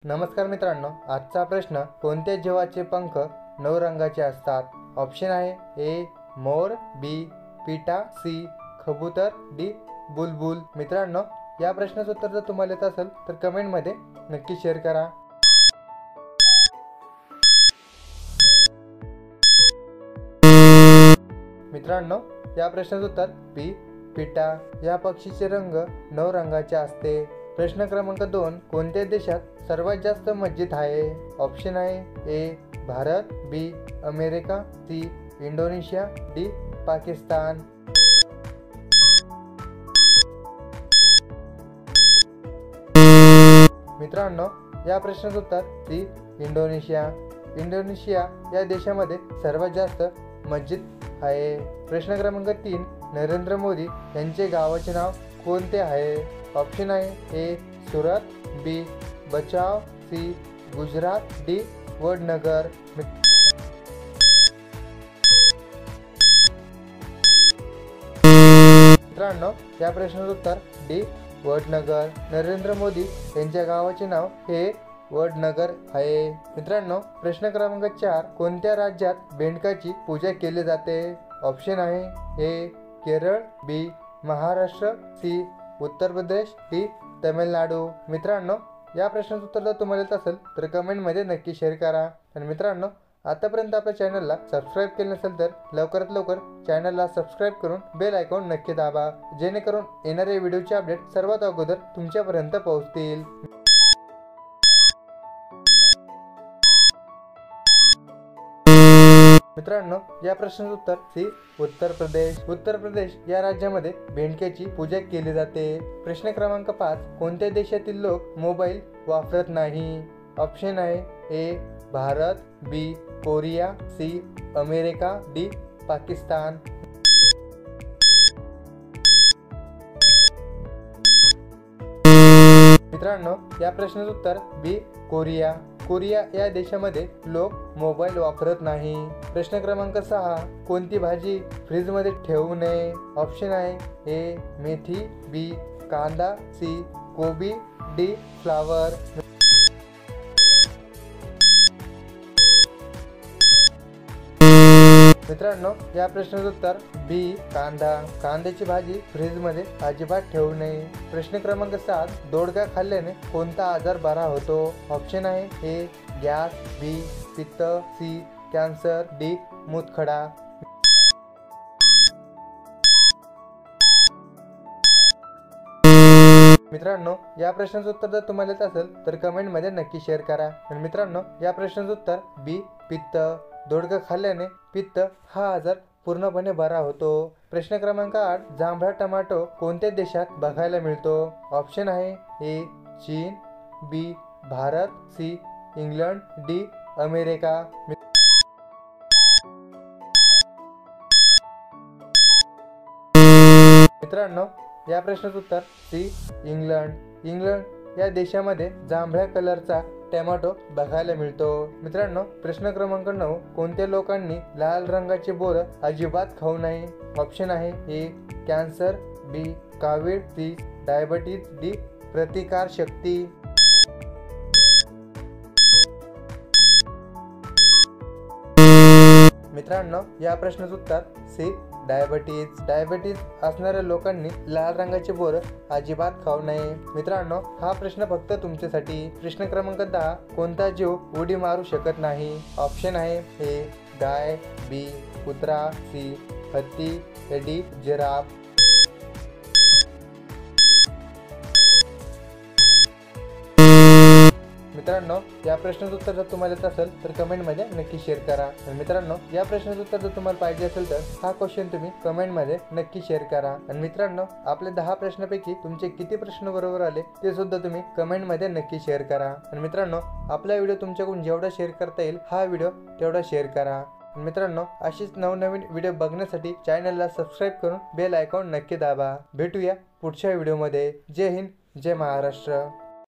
नमस्कार मित्रांनो, आजचा प्रश्न, कोणत्या जीवाचे पंख 9 रंगाचे असतात? ऑप्शन आहे ए मोर, बी पिटा, सी कबूतर, डी बुलबुल। मित्रांनो, या प्रश्नाचं उत्तर जर तुम्हाला येत असेल तर कमेंटमध्ये नक्की शेअर करा। मित्रांनो, या प्रश्नाचं उत्तर बी पिटा। या पक्षीचे रंग 9 रंगाचे असते। प्रश्न क्रमांक 2, कोणत्या देशात सर्वात जास्त मस्जिद आहे? ऑप्शन आहे A Bharat, B America, C Indonesia, D Pakistan. मित्रांनो, या प्रश्नाचं उत्तर सी इंडोनेशिया। इंडोनेशिया या देशामध्ये सर्वात जास्त मस्जिद आहे। प्रश्न क्रमांक 3, नरेंद्र मोदी यांचे गावाचे नाव कोणते आहे? ऑप्शन आहे ए सुरत, बी बचाव, सी गुजरात, डी वडनगर। मित्रांनो, या प्रश्नाचं उत्तर डी वडनगर। नरेंद्र मोदी यांच्या गावाचे नाव हे वडनगर आहे। मित्रांनो, प्रश्न क्रमांक 4, कोणत्या राज्यात बेंडकाची पूजा केली जाते? ऑप्शन आहे ए केरळ, बी महाराष्ट्र, सी उत्तर प्रदेश, डी तमिळनाडू। मित्रांनो, या प्रश्नाचं उत्तर जर तुम्हाला येत असेल तर कमेंटमध्ये नक्की शेअर करा। आणि मित्रांनो, आतापर्यंत आपल्या चॅनलला सबस्क्राईब केले नसेल तर लवकरात लवकर चॅनलला सबस्क्राईब करून बेल आयकॉन नक्की दाबा, जेणेकरून येणारे व्हिडिओचे अपडेट सर्वात अगोदर तुमच्यापर्यंत पोहोचतील। मित्रांनो, या प्रश्नाचं उत्तर सी उत्तर प्रदेश। उत्तर प्रदेश या राज्यामध्ये बेंडक्याची पूजा केली जाते। प्रश्न क्रमांक 5, कोणत्या देशातील लोक मोबाईल वापरत नाही? ऑप्शन आहे A Bharat, B Korea, C America, D Pakistan. मित्रांनो, या प्रश्नाचं उत्तर बी कोरिया। कोरिया या देशामध्ये लोक मोबाईल वापरत नाही। प्रश्न क्रमांक 6, कोणती भाजी फ्रीजमध्ये ठेवू नये? ऑप्शन आहे ए मेथी, बी कांदा, सी कोबी, डी फ्लावर। मित्रांनो, या प्रश्नाचं उत्तर बी कांदा। कांद्याची भाजी फ्रीजमध्ये अजिबात ठेवू नये। प्रश्न क्रमांक 7, दोडका खाल्ल्याने कोणता आजार बरा होतो? ऑप्शन आहे ए गॅस, बी पित्त, सी कॅन्सर, डी मूतखडा। मित्रांनो, या प्रश्नाचं उत्तर जर तुम्हाला येत असेल तर कमेंटमध्ये नक्की शेअर करा। आणि मित्रांनो, या प्रश्नाचं उत्तर बी पित्त। दोडका खाल्ल्याने पित्त हा आजार पूर्णपणे बरा होतो। प्रश्न क्रमांक 8, जांभळा टोमॅटो कोणत्या देशात बघायला मिळतो? ऑप्शन आहे ए चीन, B Bharat, C England, D America. मित्रांनो, या प्रश्नाचं उत्तर सी इंग्लंड। इंग्लंड या देशामध्ये जांभळ्या कलरचा टोमॅटो बघायला मिळतो। मित्रांनो, प्रश्न क्रमांक 9, कोणत्या लोकांनी लाल रंगाचे बोर अजिबात खाऊ नये? ऑप्शन आहे ए कॅन्सर, बी कावीळ, सी डायबिटीज, डी प्रतिकार शक्ती। मित्रांनो, या प्रश्नाचं उत्तर सी डायबिटीज। डायबिटीज असणाऱ्या लोकांनी लाल रंगाचे बोर अजिबात खाऊ नये। मित्रांनो, हा प्रश्न फक्त तुमच्यासाठी। प्रश्न क्रमांक 10, कोणता जीव उडी मारू शकत नाही? ऑप्शन आहे ए गाय, बी कुत्रा, सी हत्ती, डी जिराफ। मित्रांनो, या प्रश्नाचं उत्तर जर तुम्हाला येत असेल तर कमेंटमध्ये नक्की शेअर करा। आणि मित्रांनो, या प्रश्नाचं उत्तर जर तुम्हाला पाहिजे असेल तर हा क्वेश्चन तुम्ही कमेंटमध्ये नक्की शेअर करा। आणि मित्रांनो, आपल्या 10 प्रश्नांपैकी तुमचे किती प्रश्न बरोबर आले ते सुद्धा तुम्ही कमेंटमध्ये नक्की शेअर करा। आणि मित्रांनो, आपला व्हिडिओ तुमच्याकडून जेवढा शेअर करता येईल हा व्हिडिओ तेवढा शेअर करा। मित्रांनो, अशीच नवनवीन व्हिडिओ बघण्यासाठी चॅनलला सबस्क्राईब करून बेल आयकॉन नक्की दाबा। भेटूया पुढच्या व्हिडिओमध्ये। जय हिंद, जय महाराष्ट्र।